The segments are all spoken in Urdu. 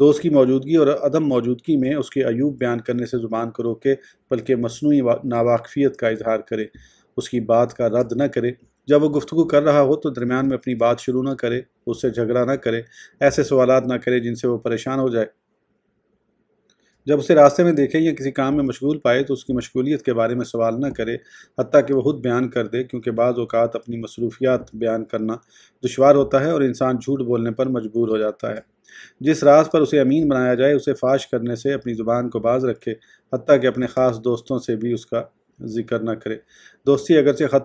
دوست کی موجودگی اور عدم موجودگی میں اس کے عیوب بیان کرنے سے زبان کو روکے، بلکہ مصنوعی ناواقفیت کا اظہار کرے، اس کی بات کا رد نہ کرے۔ جب وہ گفتگو کر رہا ہو تو درمیان میں اپنی بات شروع نہ کرے، اس سے جھگڑا نہ کرے، ایسے سوالات نہ کرے جن سے وہ پریشان ہو جائے۔ جب اسے راستے میں دیکھے یا کسی کام میں مشغول پائے تو اس کی مشغولیت کے بارے میں سوال نہ کرے، حتیٰ کہ وہ خود بیان کر دے، کیونکہ بعض اوقات اپنی مصروفیات بیان کرنا دشوار ہوتا ہے اور انسان جھوٹ بولنے پر مجبور ہو جاتا ہے۔ جس راز پر اسے امین بنایا جائے اسے فاش کرنے سے اپنی زبان کو باز رکھے، حتیٰ کہ اپنے خاص دوستوں سے بھی اس کا ذکر نہ کرے۔ دوستی اگرچہ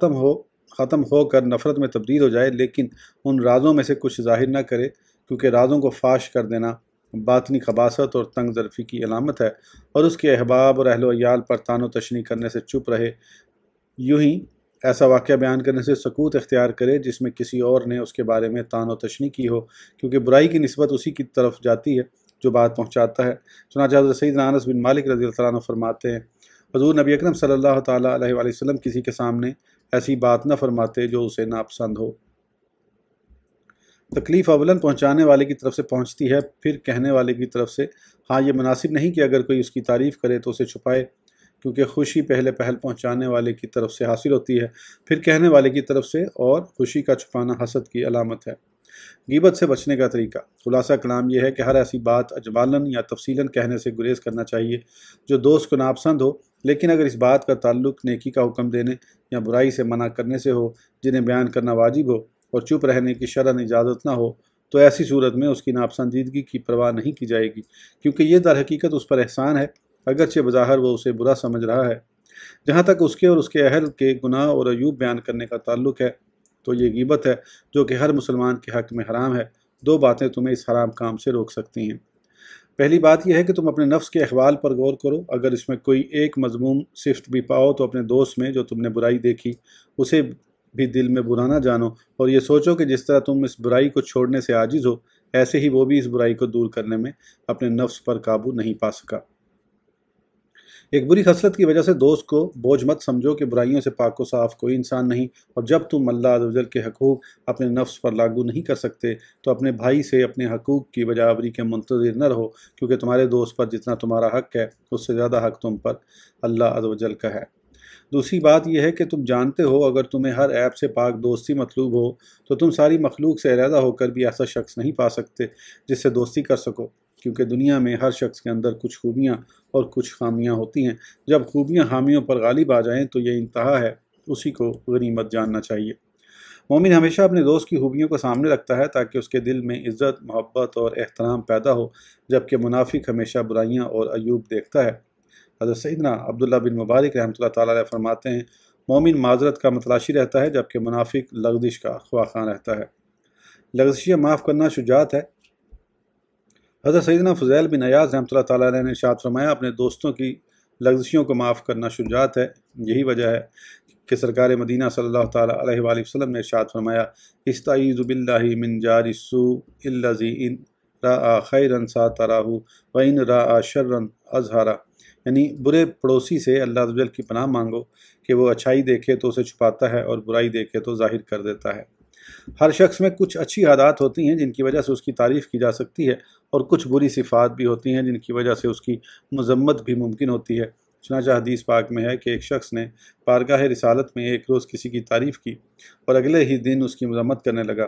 ختم ہو کر نفرت میں تبدیل ہو جائے، لیکن ان رازوں میں سے کچھ ظاہر نہ کرے، کیونکہ رازوں کو فاش کر دینا باطنی خباثت اور تنگ ظرفی کی علامت ہے، اور اس کے احباب اور اہل و عیال پر طعن و تشنیع کرنے سے چپ رہے۔ یوں ہی ایسا واقعہ بیان کرنے سے سکوت اختیار کرے جس میں کسی اور نے اس کے بارے میں طعن و تشنیع کی ہو، کیونکہ برائی کی نسبت اسی کی طرف جاتی ہے جو بات پہنچاتا ہے۔ چنانچہ حضرت سیدنا انس بن مالک رضی اللہ عنہ فرماتے ہیں، حضور نبی اکرم صلی اللہ تعالیٰ علیہ وآلہ وسلم کسی کے سامنے ایسی بات نہ فرماتے جو اسے ناپسند ہو۔ تکلیف اولاً پہنچانے والے کی طرف سے پہنچتی ہے، پھر کہنے والے کی طرف سے۔ ہاں، یہ مناسب نہیں کہ اگر کوئی اس کی تعریف کرے تو اسے چھپائے، کیونکہ خوشی پہلے پہنچانے والے کی طرف سے حاصل ہوتی ہے، پھر کہنے والے کی طرف سے، اور خوشی کا چھپانا حسد کی علامت ہے۔ غیبت سے بچنے کا طریقہ۔ خلاصہ کلام یہ ہے کہ ہر ایسی بات اجمالاً یا تفصیلاً کہنے سے گریز کرنا چاہیے جو دوست کو ناپسند ہو، لیکن اگر اس بات کا تعلق نیکی کا حکم دینے یا برائی سے منع کرنے سے ہو جنہیں بیان کرنا واجب ہو، اور چپ رہنے کی شرعاً اجازت نہ ہو، تو ایسی صورت میں اس کی ناپسندیدگی کی پرواہ نہیں کی جائے گی، کیونکہ یہ در حقیقت اس پر احسان ہے، اگرچہ بظاہر وہ اسے برا سمجھ رہا ہے۔ جہاں تک اس کے اور اس کے اہل کے گناہ اور عیوب بیان کرنے کا تعلق ہے تو یہ غیبت ہے جو کہ ہر مسلمان کے حق میں حرام ہے۔ دو باتیں تمہیں اس حرام کام سے روک سکتی ہیں۔ پہلی بات یہ ہے کہ تم اپنے نفس کے احوال پر غور کرو، اگر اس میں کوئی ایک مذموم صفت بھی پاؤ تو اپنے دوست میں جو تم نے برائی دیکھی اسے بھی دل میں برا نہ جانو، اور یہ سوچو کہ جس طرح تم اس برائی کو چھوڑنے سے عاجز ہو، ایسے ہی وہ بھی اس برائی کو دور کرنے میں اپنے نفس پر قابو نہیں پا سکا۔ ایک بری خصلت کی وجہ سے دوست کو بوجھ مت سمجھو کہ برائیوں سے پاک و صاف کوئی انسان نہیں، اور جب تم اللہ عز و جل کے حقوق اپنے نفس پر لاگو نہیں کر سکتے تو اپنے بھائی سے اپنے حقوق کی بجاوری کے منتظر نہ رہو، کیونکہ تمہارے دوست پر جتنا تمہارا حق ہے اس سے زیادہ حق تم پر اللہ عز و جل کا ہے۔ دوسری بات یہ ہے کہ تم جانتے ہو اگر تمہیں ہر عیب سے پاک دوستی مطلوب ہو تو تم ساری مخلوق سے علیحدہ ہو کر بھی ایسا شخص نہیں پا سکتے جس سے دوستی کر سکو، کیونکہ دنیا میں ہر شخص کے اندر کچھ خوبیاں اور کچھ خامیاں ہوتی ہیں۔ جب خوبیاں حامیوں پر غالب آ جائیں تو یہ انتہا ہے، اسی کو غنیمت جاننا چاہیے۔ مومن ہمیشہ اپنے دوست کی خوبیوں کو سامنے رکھتا ہے تاکہ اس کے دل میں عزت، محبت اور احترام پیدا ہو، جبکہ منافق ہمیشہ برائیاں اور عیوب دیکھتا ہے۔ حضرت سیدنا عبداللہ بن مبارک رحمۃ اللہ تعالیٰ علیہ فرماتے ہیں، مومن معذرت کا متلاشی رہتا ہے جبکہ منافق لغزش کا خواخواں رہتا ہے۔ لغزشیاں معاف کرنا شجاعت ہے۔ حضرت سیدنا فضیل بن عیاض رحمۃ اللہ تعالیٰ علیہ نے ارشاد فرمایا، اپنے دوستوں کی لغزشیوں کو معاف کرنا شجاعت ہے۔ یہی وجہ ہے کہ سرکار مدینہ صلی اللہ تعالیٰ علیہ وآلہ وسلم نے ارشاد فرمایا، استعیذ باللہ من جار السوء الذی ان رأى خیرا ساترہ وان رأى شرا اظہرہ، یعنی برے پڑوسی سے اللہ عز و جل کی پناہ مانگو کہ وہ اچھائی دیکھے تو اسے چھپاتا ہے اور برائی دیکھے تو ظاہر کر دیتا ہے۔ ہر شخص میں کچھ اچھی عادات ہوتی ہیں جن کی وجہ سے اس کی تعریف کی جا سکتی ہے، اور کچھ بری صفات بھی ہوتی ہیں جن کی وجہ سے اس کی مذمت بھی ممکن ہوتی ہے۔ چنانچہ حدیث پاک میں ہے کہ ایک شخص نے بارگاہ رسالت میں ایک روز کسی کی تعریف کی اور اگلے ہی دن اس کی مذمت کرنے لگا،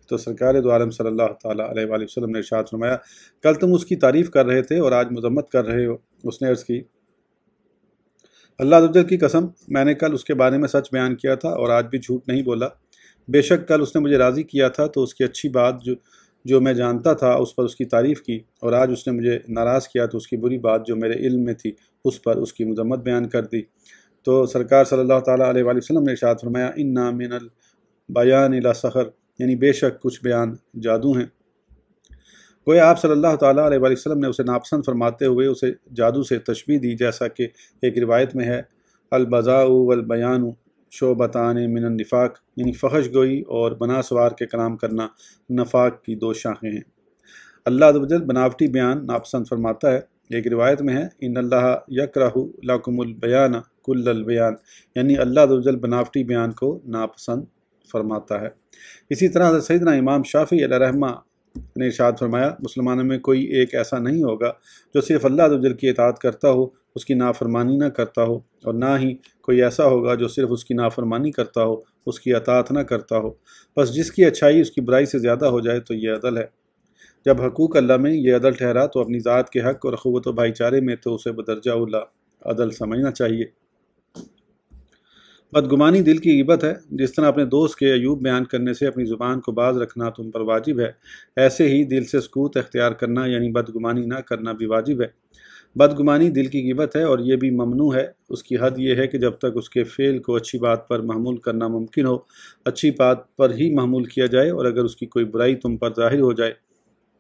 تو سرکار دو عالم صلی اللہ تعالیٰ علیہ وآلہ وسلم نے ارشاد فرمایا، کل تم اس کی تعریف کر رہے تھے اور آج مذمت کر رہے ہو۔ اس نے عرض کی، اللہ عز و جل کی قسم، میں نے کل اس کے بارے میں سچ بیان کیا تھا اور آج بھی جھوٹ نہیں بولا۔ بے شک کل اس نے مجھے راضی کیا تھا تو اس کی اچھی بات جو میں جانتا تھا اس پر اس کی تعریف کی، اور آج اس نے مجھے ناراض کیا تو اس کی بری بات جو میرے علم میں تھی اس پر اس کی مذمت بیان کر دی۔ تو سرکار صلی اللہ تعالیٰ علیہ وآلہ وسلم نے ارشاد فرمایا، انا من البیان لسحر، یعنی بے شک کچھ بیان جادو ہیں۔ گویا آپ صلی اللہ تعالیٰ علیہ وآلہ وسلم نے اسے ناپسند فرماتے ہوئے اسے جادو سے تشبیہ دی، جیسا کہ ایک روایت میں ہے، البذاء والبیان شعبتان من النفاق، یعنی فحش گوئی اور بنا سوار کے کلام کرنا نفاق کی دو شاخیں ہیں۔ اللہ عز و جل بناوٹی بیان ناپسند فرماتا ہے۔ ایک روایت میں ہے، ان اللہ یکرہ لکم البیان کل البیان، یعنی اللہ عز و جل بناوٹی بیان کو ناپسند فرماتا ہے۔ اسی طرح حضرت سیدنا امام شافعی علیہ رحمہ نے ارشاد فرمایا مسلمانوں میں کوئی ایک ایسا نہیں ہوگا جو صرف اللہ عز و جل کی اطاعت کرتا ہو، اس کی نافرمانی نہ کرتا ہو، اور نہ ہی کوئی ایسا ہوگا جو صرف اس کی نافرمانی کرتا ہو، اس کی اطاعت نہ کرتا ہو۔ بس جس کی اچھائی اس کی برائی سے زیادہ ہو جائے تو یہ عدل ہے۔ جب حقوق اللہ میں یہ عدل ٹھہرا تو اپنی ذات کے حق اور اخوت و بھائی چارے میں تو اسے بدرجہ اولا عدل سمجھنا چاہیے۔ بدگمانی دل کی غیبت ہے۔ جس طرح اپنے دوست کے عیوب بیان کرنے سے اپنی زبان کو باز رکھنا تم پر واجب ہے، ایسے ہی دل سے سکوت اختیار کرنا یعنی بدگمانی نہ کرنا بھی واجب ہے۔ بدگمانی دل کی غیبت ہے اور یہ بھی ممنوع ہے۔ اس کی حد یہ ہے کہ جب تک اس کے فعل کو اچھی بات پر محمول کرنا ممکن ہو، اچھی بات پر ہی محمول کیا جائے، اور اگر اس کی کوئی برائی تم پر ظاہر ہو جائے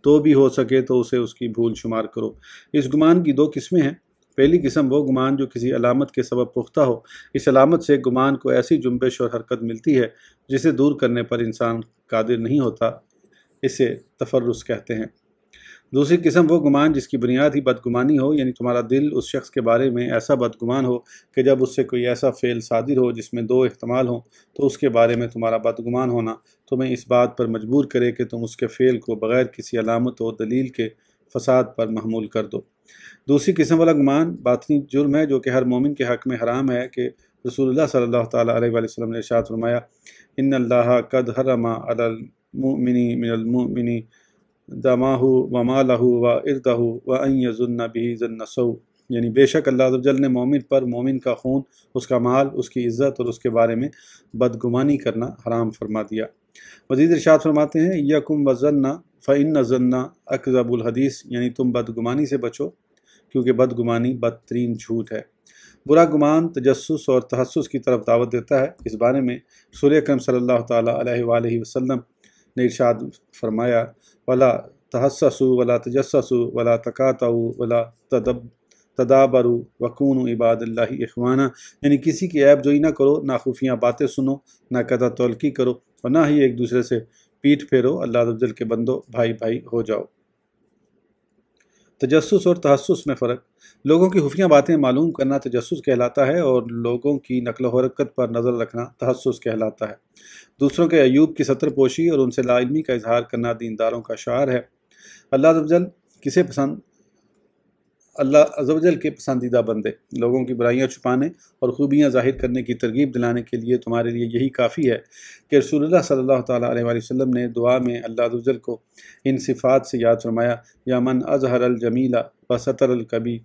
تو بھی ہو سکے تو اسے اس کی بھول شمار کرو۔ اس گمان کی 2 قسمیں ہیں۔ پہلی قسم وہ گمان جو کسی علامت کے سبب پختہ ہو۔ اس علامت سے گمان کو ایسی جنبش اور حرکت ملتی ہے جسے دور کرنے پر انسان قادر نہیں ہوتا، اسے تفرس کہتے ہیں۔ دوسری قسم وہ گمان جس کی بنیاد ہی بدگمانی ہو، یعنی تمہارا دل اس شخص کے بارے میں ایسا بدگمان ہو کہ جب اس سے کوئی ایسا فعل صادر ہو جس میں 2 احتمال ہوں تو اس کے بارے میں تمہارا بدگمان ہونا تمہیں اس بات پر مجبور کرے کہ تم اس کے فعل کو بغیر کسی علامت و دلیل کے فساد پر محمول کر دو۔ دوسری قسم والا گمان باطنی جرم ہے جو کہ ہر مومن کے حق میں حرام ہے کہ رسول اللہ صلی اللہ تعالیٰ علیہ وآلہ وسلم نے ارشاد فرمایا ان اللہ قد حرم علی المؤمن من المؤمن دماہ و مالہ و اردہ و ان یظن بہ ظن سوء، یعنی بے شک اللہ عز و جل نے مومن پر مومن کا خون، اس کا مال، اس کی عزت اور اس کے بارے میں بدگمانی کرنا حرام فرما دیا۔ مزید ارشاد فرماتے ہیں یکم وظن فإن ظن اکذب الحدیث، یعنی تم بدگمانی سے بچو کیونکہ بدگمانی بدترین جھوٹ ہے۔ برا گمان تجسس اور تحسس کی طرف دعوت دیتا ہے۔ اس بارے میں رسول اکرم صلی اللہ تعالیٰ علیہ وآلہ وسلم نے ارشاد فرمایا ولا تحسسوا ولا تجسسوا ولا تقاطعوا ولا تدابروا وکونوا عباد اللہ اخوانا، یعنی کسی کی عیب جوئی نہ کرو، نہ خفیہ باتیں سنو، نہ قطع تلقی کرو، اور نہ ہی ایک دوسرے سے پیٹھ پھیرو، اللہ عز و جل کے بندو بھائی بھائی ہو جاؤ۔ تجسس اور تحسس میں فرق۔ لوگوں کی خفیہ باتیں معلوم کرنا تجسس کہلاتا ہے اور لوگوں کی نقل و حرکت پر نظر رکھنا تحسس کہلاتا ہے۔ دوسروں کے عیوب کی ستر پوشی اور ان سے لا علمی کا اظہار کرنا دینداروں کا شعار ہے۔ اللہ عز و جل کے پسندیدہ بندے، لوگوں کی برائیاں چھپانے اور خوبیاں ظاہر کرنے کی ترغیب دلانے کے لیے تمہارے لیے یہی کافی ہے کہ رسول اللہ صلی اللہ تعالیٰ علیہ وآلہ وسلم نے دعا میں اللہ عز و جل کو ان صفات سے یاد فرمایا یا من اظہر الجمیل و ستر الکبی،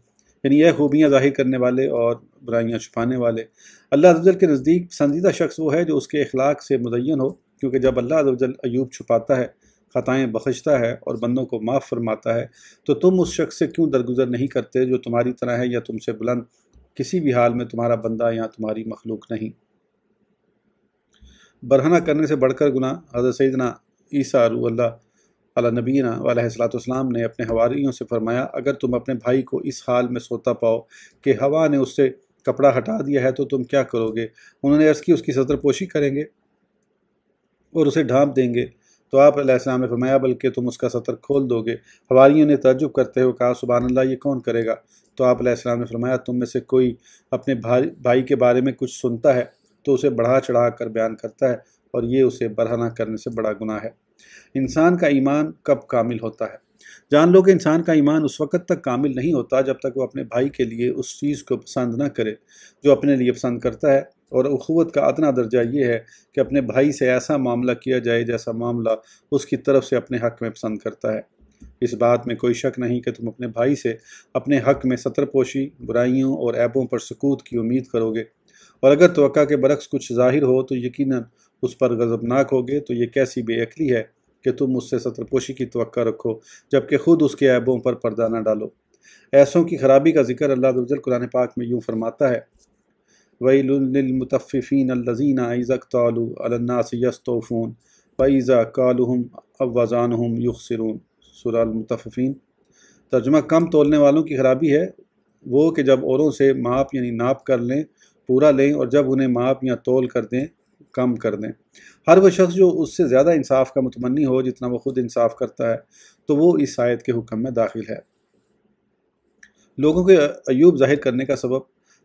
یعنی یہ خوبیاں ظاہر کرنے والے اور برائیاں چھپانے والے۔ اللہ عز و جل کے نزدیک پسندیدہ شخص وہ ہے جو اس کے اخلاق سے مزین ہو، کیونکہ جب اللہ عز و جل عیوب چھپاتا ہے، خطائیں بخشتا ہے اور بندوں کو معاف فرماتا ہے تو تم اس شخص سے کیوں درگزر نہیں کرتے جو تمہاری طرح ہے یا تم سے بلند کسی بھی حال میں تمہارا بندہ یا تمہاری مخلوق نہیں۔ برہنہ کرنے سے بڑھ کر گناہ۔ حضرت سیدنا عیسیٰ روح اللہ علی نبینا علیہ الصلوۃ والسلام نے اپنے حواریوں سے فرمایا اگر تم اپنے بھائی کو اس حال میں سوتا پاؤ کہ ہوا نے اس سے کپڑا ہٹا دیا ہے تو تم کیا کرو گے؟ انہوں نے عرض کی اس کی ستر پوشی کریں گے اور اسے ڈھانپ دیں گے۔ تو آپ علیہ السلام نے فرمایا بلکہ تم اس کا ستر کھول دو گے۔ حواریوں نے تعجب کرتے ہوئے کہا سبحان اللہ، یہ کون کرے گا؟ تو آپ علیہ السلام نے فرمایا تم میں سے کوئی اپنے بھائی کے بارے میں کچھ سنتا ہے تو اسے بڑھا چڑھا کر بیان کرتا ہے اور یہ اسے برہنہ کرنے سے بڑا گناہ ہے۔ انسان کا ایمان کب کامل ہوتا ہے؟ جان لو کہ انسان کا ایمان اس وقت تک کامل نہیں ہوتا جب تک وہ اپنے بھائی کے لیے اس چیز کو پسند نہ کرے جو اپنے لیے پسند کرتا ہے، اور اخوت کا ادنا درجہ یہ ہے کہ اپنے بھائی سے ایسا معاملہ کیا جائے جیسا معاملہ اس کی طرف سے اپنے حق میں پسند کرتا ہے۔ اس بات میں کوئی شک نہیں کہ تم اپنے بھائی سے اپنے حق میں ستر پوشی، برائیوں اور عیبوں پر سکوت کی امید کرو گے، اور اگر توقع کے برعکس کچھ ظاہر ہو تو یقیناً اس پر غضبناک ہوگے۔ تو یہ کیسی بے عقلی ہے کہ تم اس سے ستر پوشی کی توقع رکھو جبکہ خود اس کے عیبوں پر پردہ نہ ڈالو۔ ایسوں کی خرابی کا ذکر اللہ عز و جل قرآن پاک میں یوں فرماتا ہے وَيْلٌ لِّلْمُطَفِّفِينَ الَّذِينَ إِذَا اكْتَالُوا عَلَى النَّاسِ يَسْتَوْفُونَ وَإِذَا كَالُوهُمْ أَو وَّزَنُوهُمْ يُخْسِرُونَ، سورہ المطففین۔ ترجمہ کم تولنے والوں کی خرابی ہے وہ کہ جب اوروں سے ماپ یعنی ناپ کر لیں پورا لیں، اور جب انہیں ماپ یا تول کر دیں کم کر دیں۔ ہر وہ شخص جو اس سے زیادہ انصاف کا متمنی ہو جتنا وہ خود انصاف کرتا ہے تو وہ اس آیت کے حکم میں داخل ہے۔ لوگوں کے عیوب ظاہر کرنے کا سبب۔